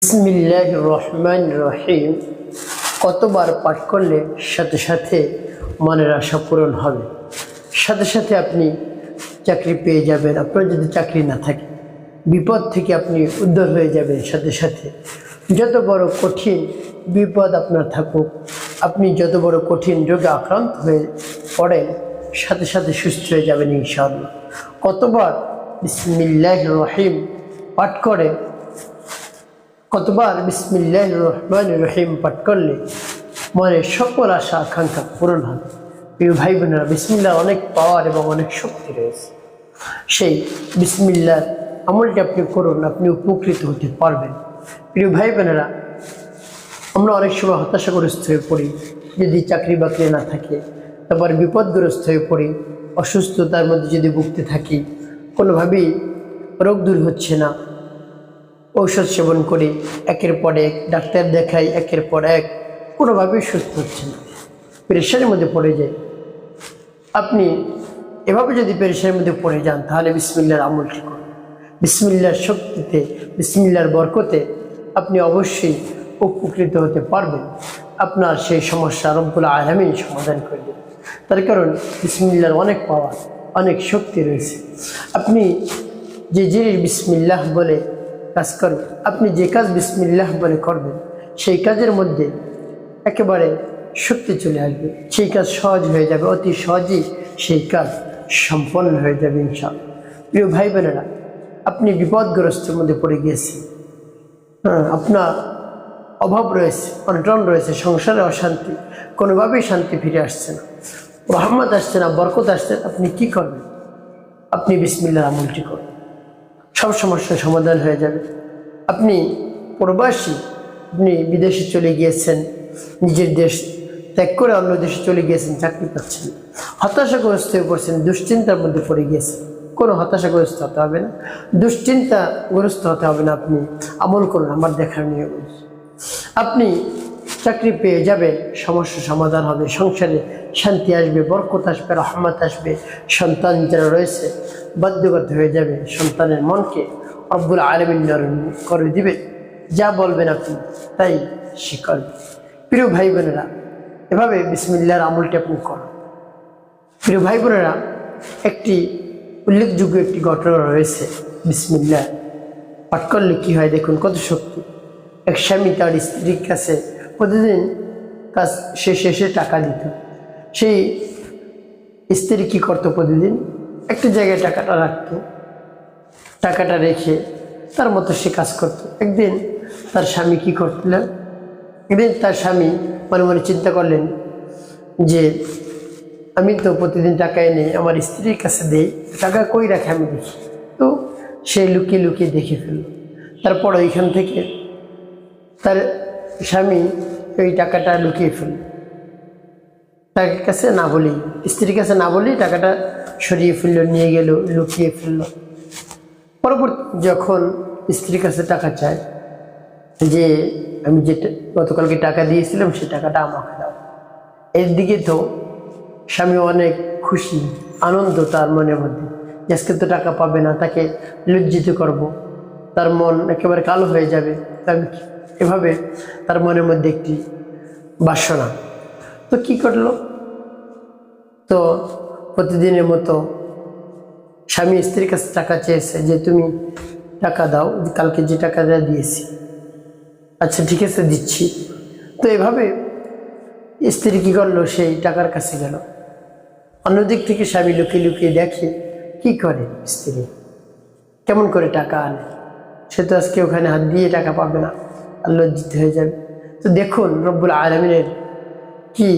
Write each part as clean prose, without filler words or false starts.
বিসমিল্লাহির রহমানির রহিম। কতবার পাঠ করলে সাথে সাথে মনের আশা পূরণ হবে, সাথে সাথে আপনি চাকরি পেয়ে যাবেন। আপনার যদি চাকরি না থাকে, বিপদ থেকে আপনি উদ্ধার হয়ে যাবেন সাথে সাথে। যত বড় কঠিন বিপদ আপনার থাকুক, আপনি যত বড় কঠিন রোগে আক্রান্ত হয়ে পড়েন, সাথে সাথে সুস্থ হয়ে যাবেন ইনশাআল্লাহ। কতবার বিসমিল্লাহির রহিম পাঠ করে, কতবার বিসমিল্লাহির রহমানির রহিম পাঠ করলে মনের সকল আশা আকাঙ্ক্ষা পূরণ হবে। প্রিয় ভাই বোনেরা, বিসমিল্লাহর অনেক পাওয়ার এবং অনেক শক্তি রয়েছে। সেই বিসমিল্লাহর আমলটি আপনি করুন, আপনি উপকৃত হতে পারবেন। প্রিয় ভাই বোনেরা, আমরা অনেক সময় হতাশাগ্রস্ত হয়ে পড়ি, যদি চাকরি বাকরি না থাকে, তারপর বিপদগ্রস্ত হয়ে পড়ি, অসুস্থতার মধ্যে যদি ভুগতে থাকি, কোনোভাবেই রোগ দূর হচ্ছে না, ঔষধ সেবন করি, একের পর এক ডাক্তার দেখাই, একের পর এক, কোনোভাবেই সুস্থ হচ্ছে না, পেরেশানির মধ্যে পড়ে যায়। আপনি এভাবে যদি পেরেশানির মধ্যে পড়ে যান, তাহলে বিসমিল্লাহর আমলটি করুন। বিসমিল্লাহর শক্তিতে, বিসমিল্লাহর বরকতে আপনি অবশ্যই উপকৃত হতে পারবেন। আপনার সেই সমস্যা রব্বুল আলামিন সমাধান করে দেবেন। তার কারণ বিসমিল্লাহর অনেক পাওয়ার, অনেক শক্তি রয়েছে। আপনি যে জিনিস বিসমিল্লাহ বলে কাজ করবেন, আপনি যে কাজ বিসমিল্লাহ বলে করবেন, সেই কাজের মধ্যে একেবারে শক্তি চলে আসবে, সেই কাজ সহজ হয়ে যাবে, অতি সহজেই সেই কাজ সম্পন্ন হয়ে যাবে ইনশাআল্লাহ। প্রিয় ভাই বোনেরা, আপনি বিপদগ্রস্তের মধ্যে পড়ে গিয়েছেন, আপনার অভাব রয়েছে, অনটন রয়েছে, সংসারে অশান্তি, কোনোভাবেই শান্তি ফিরে আসছে না, রহমত আসছে না, বরকত আসছে, আপনি কি করবেন? আপনি বিসমিল্লাহর আমলটি করুন, সব সমস্যার সমাধান হয়ে যাবে। আপনি প্রবাসী, আপনি বিদেশে চলে গিয়েছেন, নিজের দেশ ত্যাগ করে অন্য দেশে চলে গিয়েছেন, চাকরি পাচ্ছেন, হতাশাগ্রস্ত হয়ে পড়ছেন, দুশ্চিন্তার মধ্যে পড়ে গিয়েছেন। কোনো হতাশাগ্রস্ত হতে হবে না, দুশ্চিন্তাগ্রস্ত হতে হবে না। আপনি আমল করুন, আমার দেখার নিয়ে বলছি। আপনি চাকরি পেয়ে যাবেন, সমস্যা সমাধান হবে, সংসারে শান্তি আসবে, বরকত আসবে, রহমত আসবে, সন্তান যারা রয়েছে বাধ্যগত হয়ে যাবে, সন্তানের মনকে রব্বুল আলামিন নরম করে দিবে। যা বলবেন আপনি তাই সে করবে। প্রিয় ভাই বোনেরা, এভাবে বিসমিল্লাহর আমলটি আপনি করুন। প্রিয় ভাই বোনেরা, একটি উল্লেখযোগ্য একটি ঘটনা রয়েছে। বিসমিল্লাহ পাঠ করলে কী হয় দেখুন, কত শক্তি। এক স্বামী তার স্ত্রীর কাছে প্রতিদিন কাজ শেষে এসে টাকা দিত। সেই স্ত্রী কী করতো, প্রতিদিন একটা জায়গায় টাকাটা রাখতো, টাকাটা রেখে তার মতো সে কাজ করতো। একদিন তার স্বামী কী করলেন, একদিন তার স্বামী মনে মনে চিন্তা করলেন যে আমি তো প্রতিদিন টাকা এনে আমার স্ত্রীর কাছে দেই, টাকা কই রাখে আমি দেখি। তো সে লুকিয়ে লুকিয়ে দেখে ফেলল। তারপর ওইখান থেকে তার স্বামী ওই টাকাটা লুকিয়ে ফেলল, তার কাছে না বলেই, স্ত্রীর কাছে না বলেই টাকাটা সরিয়ে ফেলল, নিয়ে গেল, লুকিয়ে ফেলল। পরবর্তী যখন স্ত্রীর কাছে টাকা চায় যে আমি যে গতকালকে টাকা দিয়েছিলাম সেই টাকাটা আমাকে দাও, এর দিকে তো স্বামী অনেক খুশি, আনন্দ তার মনের মধ্যে, আজকে তো টাকা পাবে না, তাকে লজ্জিত করব, তার মন একেবারে কালো হয়ে যাবে, এভাবে তার মনের মধ্যে একটি বাসনা। তো কি করলো, তো প্রতিদিনের মতো স্বামী স্ত্রীর কাছে টাকা চেয়েছে যে তুমি টাকা দাও, কালকে যে টাকাটা দিয়েছি, আচ্ছা ঠিক আছে দিচ্ছি। তো এভাবে স্ত্রী কী করলো, সেই টাকার কাছে গেল। অন্যদিক থেকে স্বামী লুকিয়ে লুকিয়ে দেখে কি করে স্ত্রী, কেমন করে টাকা আনে। সে তো আজকে ওখানে হাত দিয়ে টাকা পাবে না, আর লজ্জিত হয়ে যাবে। তো দেখুন রব্বুল আলামিনের কি,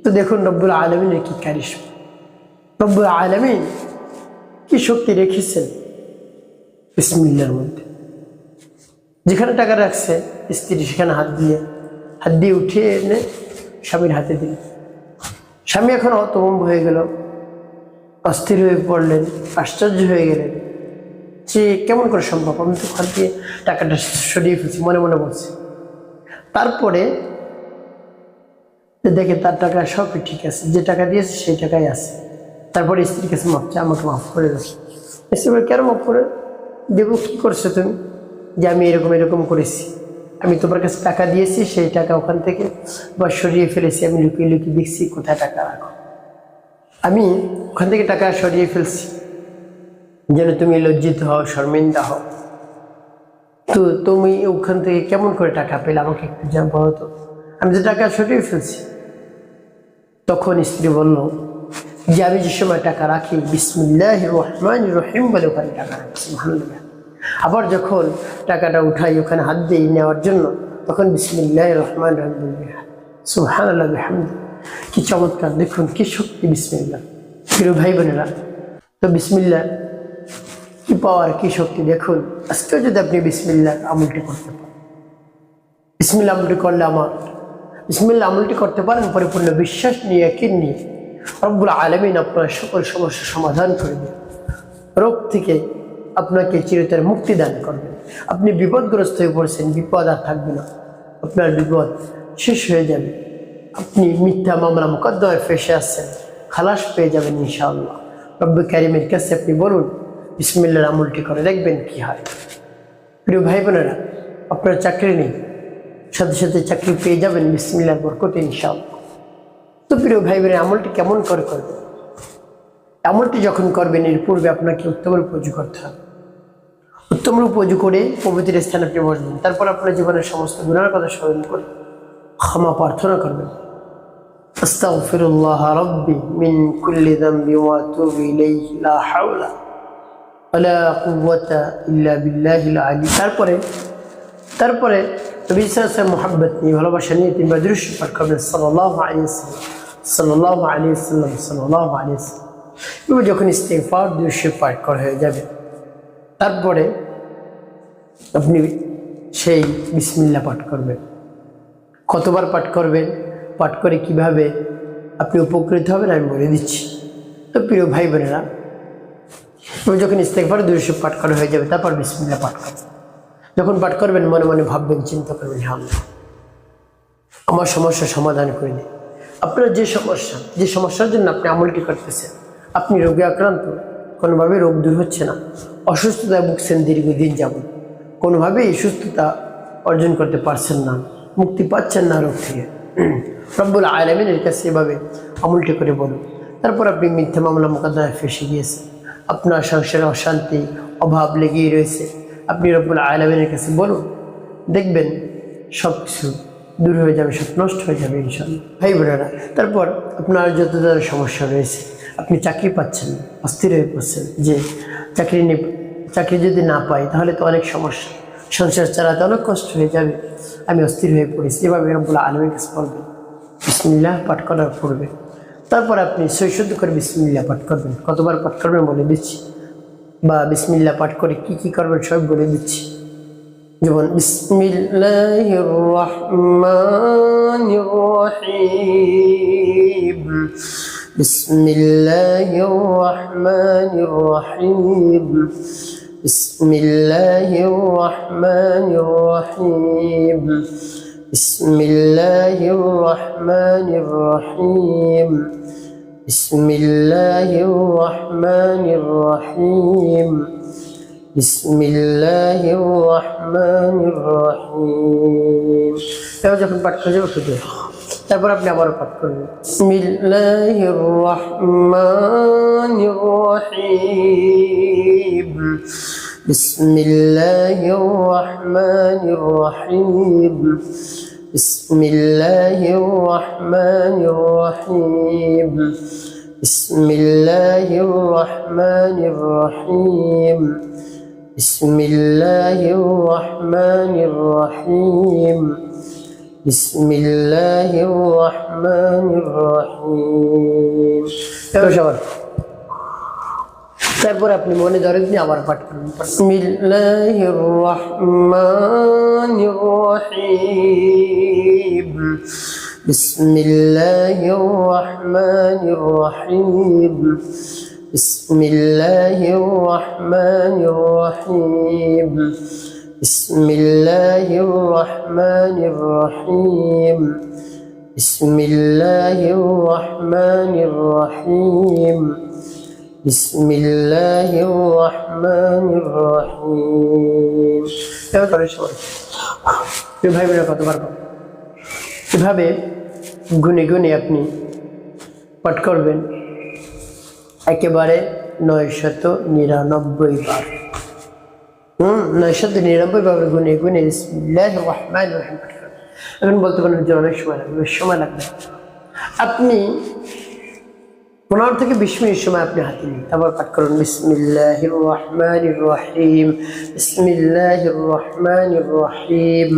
তো দেখুন রব্বুল আলামিনের কি কারিশমা, রব্বুল আলামিন কি শক্তি রেখেছেন বিসমিল্লাহর মধ্যে। যেখানে টাকা রাখছে স্ত্রী, সেখানে হাত দিয়ে উঠিয়ে এনে স্বামীর হাতে দিল। স্বামী এখন হতভম্ব হয়ে গেল, অস্থির হয়ে পড়লেন, আশ্চর্য হয়ে গেলেন যে কেমন করে সম্ভব, আমি তো হাত দিয়ে টাকাটা সরিয়ে ফেলছি, মনে মনে বলছি। তারপরে দেখে তার টাকা সবই ঠিক আছে, যে টাকা দিয়েছে সেই টাকাই আছে। তারপরে স্ত্রীর কাছে মাপ চায়, আমাকে মাফ করে দেবে। স্ত্রী বলে কেন মাফ করে দেবো, কী করছো তুমি, যে আমি এরকম এরকম করেছি, আমি তোমার কাছে টাকা দিয়েছি, সেই টাকা ওখান থেকে বা সরিয়ে ফেলেছি, আমি লুকিয়ে লুকিয়ে দেখছি কোথায় টাকা রাখো, আমি ওখান থেকে টাকা সরিয়ে ফেলছি যেন তুমি লজ্জিত হও, শর্মিন্দা হও। তো তুমি ওখান থেকে কেমন করে টাকা পেলে আমাকে একটু বলো তো, আমি তো টাকা সরিয়ে ফেলছি। তখন স্ত্রী বলল যে আমি যে সময় টাকা রাখি বিসমিল্লাহির রহমানির রহিম বলে ওখানে টাকা রাখি, সুবহানাল্লাহ। আবার যখন টাকাটা উঠাই ওখানে হাত দিয়ে নেওয়ার জন্য, তখন বিসমিল্লাহির রহমানির রহিম বলবি, সুবহানাল্লাহ বিহামদি। কি চমৎকার, দেখুন কি শক্তি বিসমিল্লাহ। প্রিয় ভাই বোনেরা, তো বিসমিল্লাহ কি পাওয়ার, কি শক্তি দেখুন। আজকে যদি আপনি বিসমিল্লাহ আমলটি করতে পারেন, বিসমিল্লাহ আমলটি করলে বিসমিল্লাহ আমলটি করতে পারেন পরিপূর্ণ বিশ্বাস নিয়ে, ইয়াকিন নিয়ে, রব্বুল আলামিন আপনার সকল সমস্যার সমাধান করে দেবেন, রোগ থেকে আপনাকে চিরতরে মুক্তি দান করবেন। আপনি বিপদগ্রস্ত হয়ে পড়ছেন, বিপদ আর থাকবে না, আপনার বিপদ শেষ হয়ে যাবে। আপনি মিথ্যা মামলা মোকদ্দমায় ফেসে আসছেন, খালাস পেয়ে যাবেন ইনশাআল্লাহ। রব্বুল কারীমের কাছে আপনি বলুন, বিসমিল্লাহর আমলটি করে দেখবেন কি হয়। প্রিয় ভাই বোনেরা, আপনার চাকরি নেই, সাথে সাথে চাকরি পেয়ে যাবেন বিসমিল্লাহর বরকতে ইনশাআল্লাহ। তো প্রিয় ভাই বোনেরা, আমলটি কেমন করে করবেন? আমলটি যখন করবেন এর পূর্বে আপনাকে উত্তম রূপে ওযু করতে হবে। উত্তম রূপে ওযু করে পবিত্র স্থানে আপনি বসবেন। তারপর আপনার জীবনের সমস্ত গুনার কথা স্মরণ করে ক্ষমা প্রার্থনা করবেন। আস্তাগফিরুল্লাহ রাব্বি মিন কুল্লি যামবি ওয়া আতুবু ইলাইহি লা হাওলা ওয়ালা কুওয়াতা ইল্লা বিল্লাহিল আলী। তারপরে নবী সাল্লাল্লাহু আলাইহি ওয়াসাল্লাম মুহাব্বত নিয়ে, ভালোবাসা নিয়ে তিনবার দুরূদ শরীফ পাঠ করবেন, সাল্লাল্লাহু আলাইহি ওয়াসাল্লাম, সাল্লাল্লাহু আলাইহি ওয়াসাল্লাম, সাল্লাল্লাহু আলাইহি ওয়াসাল্লাম। এবার যখন ইস্তিগফার দুরূদ শরীফ পাঠ করা হয়ে যাবে, তারপরে আপনি সেই বিসমিল্লাহ পাঠ করবেন। কতবার পাঠ করবেন, পাঠ করে কিভাবে আপনি উপকৃত হবেন আমি বলে দিচ্ছি। তো প্রিয় ভাই বোনেরা, যখন ইস্তিগফার দুরূদ শরীফ পাঠ করা হয়ে যাবে, তারপর বিসমিল্লাহ পাঠ করবেন। যখন পাঠ করবেন মনে মনে ভাববেন, চিন্তা করবেন, হে আল্লাহ আমার সমস্যার সমাধান করে দিন। আপনার যে সমস্যার জন্য আপনি আমলটি করতেছেন, আপনি রোগে আক্রান্ত, কোনোভাবে রোগ দূর হচ্ছে না, অসুস্থতায় ভুগছেন দীর্ঘদিন যাবত, কোনোভাবেই সুস্থতা অর্জন করতে পারছেন না, মুক্তি পাচ্ছেন না রোগ থেকে, রব্বুল আলামিনের কাছে এভাবে আমলটি করে বলুন। তারপর আপনি মিথ্যা মামলা মোকদ্দমায় ফেসে গিয়েছেন, আপনার সংসারে অশান্তি অভাব লেগেই রয়েছে, আপনি রব্বুল আলামিনের কাছে বলুন, দেখবেন সব কিছু দূর হয়ে যাবে, সব নষ্ট হয়ে যাবে ইনশাআল্লাহ। ভাই বোনেরা, তারপর আপনার যত ধরনের সমস্যা রয়েছে, আপনি চাকরি পাচ্ছেন না, অস্থির হয়ে পড়ছেন যে চাকরি যদি না পাই তাহলে তো অনেক সমস্যা, সংসার চালাতে অনেক কষ্ট হয়ে যাবে, আমি অস্থির হয়ে পড়েছি, এভাবে রব্বুল আলামিনের কাছে বলবেন, বিসমিল্লাহ পাঠ করার পূর্বে। তারপর আপনি সৈশুদ্ধ করে বিসমিল্লাহ পাঠ করবেন। কতবার পাঠ করবেন বলে দিচ্ছি, বা বিসমিল্লাহ পাঠ করে কি কি করবেন সব বলে দিচ্ছি। যেমন বিসমিল্লাহির রহমানির রহিম, বিসমিল্লাহির রহমানির রহিম, বিসমিল্লাহির রহমানির রহিম, বিসমিল্লাহির রহমানির রহিম, বিসমিল্লাহির রহমানির রহিম, বিসমিল্লাহির রহমানির রহিম। এবার যখন পাঠ করে যাবে শুধু, তারপর আপনি আবারও পাঠ করবেন, বিসমিল্লাহির রহমানির রহিম, বিসমিল্লাহির রহমানির রহিম, বিসমিল্লাহির রহমানির রহিম, বিসমিল্লাহির রহমানির রহিম, বিসমিল্লাহির রহমানির রহিম, বিসমিল্লাহির রহমানির রহিম। তারপর আপনি মনে ধরেন যে আবার পাঠ করুন, বিসমিল্লাহির রহমানির রহিম, বিসমিল্লাহির রহমানির রহিম, বিসমিল্লাহির রহমানির রহিম, বিসমিল্লাহির রহমানির রহিম, বিসমিল্লাহির রহমানির রহিম, বিসমিল্লাহির রহমানির রহিম। এভাবে সবাই ভাই বোনেরা কতবার এভাবে গুনে গুনে আপনি পাঠ করবেন একেবারে 999 বার। 999 বার গুনে গুনে বিসমিল্লাহির রহমানির রহিম পাঠ করবেন। এখন বলতে পারেন যে অনেক সময় লাগবে। আপনি 15 থেকে 20 মিনিট সময় আপনি হাতে নিন, তারপর পাঠ করুন বিসমিল্লাহির রহমানির রহিম, বিসমিল্লাহির রহমানির রহিম,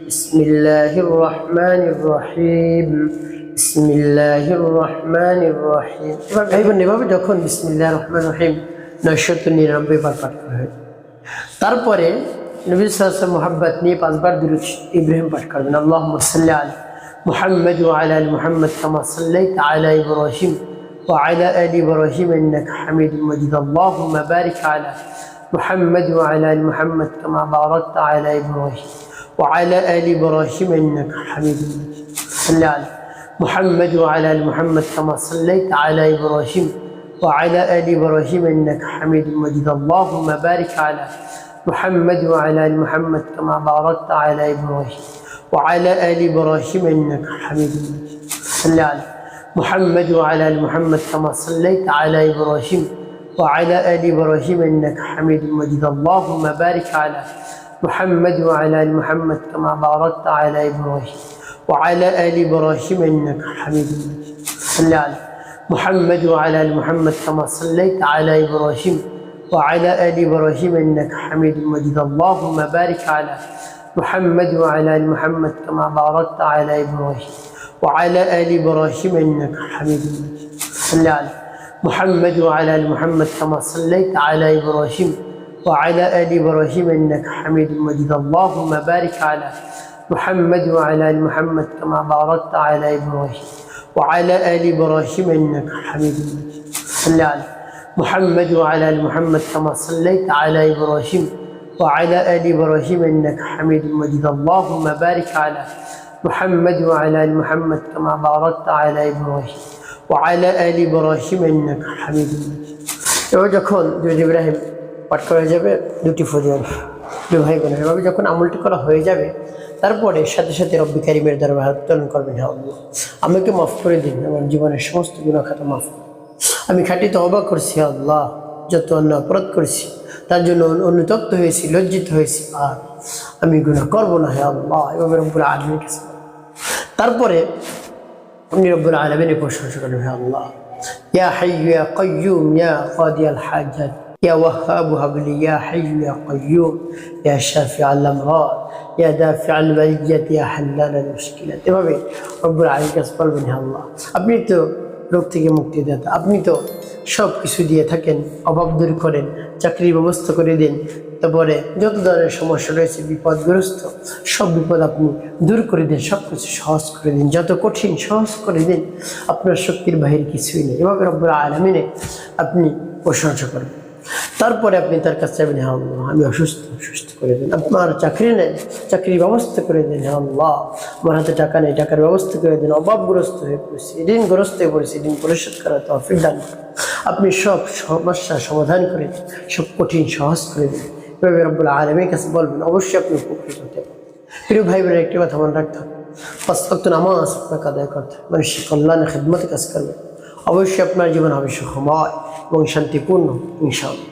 বিসমিল্লাহির রহমানির রহিম, বিসমিল্লাহির রহমানির রহিম। এভাবে যখন বিসমিল্লাহির রহমানির রহিম 999 বার পাঠ করা হয়, তারপরে নবী সাল্লাল্লাহু আলাইহি ওয়াসাল্লাম মুহাব্বত নিয়ে 5 বার দুরূদ ইব্রাহিম পাঠ করবেন। আল্লাহুম্মা সাল্লি আলা মুহাম্মদ ওয়া আলা আলি মুহাম্মদ কামা সাল্লাইতা আলা ইব্রাহিম وعلى آل إبراهيم إنك حميد مجيد اللهم بارك على محمد وعلى آل محمد كما باركت على إبراهيم وعلى آل إبراهيم إنك حميد مجيد صل على محمد وعلى آل محمد كما صليت على إبراهيم وعلى آل إبراهيم إنك حميد مجيد اللهم بارك على محمد وعلى آل محمد كما باركت على إبراهيم وعلى آل إبراهيم إنك حميد مجيد صل على محمد وعلى آل محمد كما صليت على إبراهيم وعلى آل إبراهيم إنك حميد مجيد اللهم بارك على محمد وعلى آل محمد كما باركت على إبراهيم وعلى آل إبراهيم إنك حميد مجيد صل على محمد وعلى آل محمد كما صليت على إبراهيم وعلى آل إبراهيم إنك حميد مجيد اللهم بارك على محمد وعلى آل محمد كما باركت على إبراهيم وعلى آل إبراهيم إنك حميد مجيد صل على محمد وعلى آل محمد كما صليت على إبراهيم وعلى آل إبراهيم إنك حميد مجيد اللهم بارك على محمد وعلى آل محمد كما باركت على إبراهيم وعلى آل إبراهيم إنك حميد مجيد صل على محمد وعلى آل محمد كما صليت على إبراهيم وعلى آل إبراهيم إنك حميد مجيد اللهم بارك على محمد وعلى آل محمد كما باركت على إبراهيم وعلى آل إبراهيم إنك حميد مجيد। এবার যখন দুরূদ ইব্রাহিম পাঠ করা যাবে, দুটি ফজিলত ভাই বোনেরা, এভাবে যখন আমলটি করা হয়ে যাবে, তারপরে সাথে সাথে রব্বি কারীমের দরবারে হাত উত্তোলন করবেন, হে আল্লাহ আমাকে মাফ করে দিন, আমার জীবনের সমস্ত গুনাহ খাতা মাফ করুন। আমি খাঁটি তওবা করছি আল্লাহ, যত অন্য অপরাধ করেছি তার জন্য অনুতপ্ত হয়েছি, লজ্জিত হয়েছি, আর আমি গুনাহ করবো না হে আল্লাহ। এভাবে রব্বুল আলামিনের কাছে তারপরে আপনি রব্বুল আলামিনের প্রশংসা করবেন, হে আল্লাহ ইয়া হাইয়্যু ইয়া কাইয়্যুম ইয়া কাদিয়াল হাজাত ইয়া ওয়াহ্হাব হাবলি ইয়া হাইয়্যু ইয়া কাইয়্যুম ইয়া শাফিআল আমরাদ ইয়া দাফিআল বালিয়াত ইয়া হাল্লালাল মুশকিলাত। এভাবে রব্বুল আলামিনের কাছে বলবেন, হে আল্লাহ আপনি তো রোগ থেকে মুক্তিদাতা, আপনি তো সব কিছু দিয়ে থাকেন, অভাব দূর করেন, চাকরির ব্যবস্থা করে দিন, তারপরে যত ধরনের সমস্যা রয়েছে বিপদগ্রস্ত সব বিপদ আপনি দূর করে দিন, সব কিছু সহজ করে দিন, যত কঠিন সহজ করে দিন, আপনার শক্তির বাহিরে কিছুই নেই। এভাবে রব্বুল আলামিনে আপনি প্রশংসা করবেন। তারপরে আপনি তার কাছে চাইবেন, হে আল্লাহ আমি সুস্থ করে দেন, আপনার চাকরি নেই, চাকরির ব্যবস্থা করে দেন, হে আল্লাহ আমার হাতে টাকা নেই, টাকার ব্যবস্থা করে দেন, অভাবগ্রস্ত হয়ে পড়েছি, ঋণগ্রস্ত হয়ে পড়েছি, ঋণ পরিশোধ করার তৌফিক দান করুন, আপনি সব সমস্যার সমাধান করে দিন, সব কঠিন সহজ করে দিন। এভাবে রব্বুল আলামিনের কাছে বলবেন, অবশ্যই আপনি উপকৃত হতে পারবেন। প্রিয় ভাই বোনের একটি কথা মনে রাখতে হবে, 5 ওয়াক্ত নামাজ আপনাকে আদায় করতে হবে, মানুষের কল্যাণে খেদমতে কাজ করবেন, অবশ্যই আপনার জীবন হবে সুখময় এবং শান্তিপূর্ণ ইনশাআল্লাহ।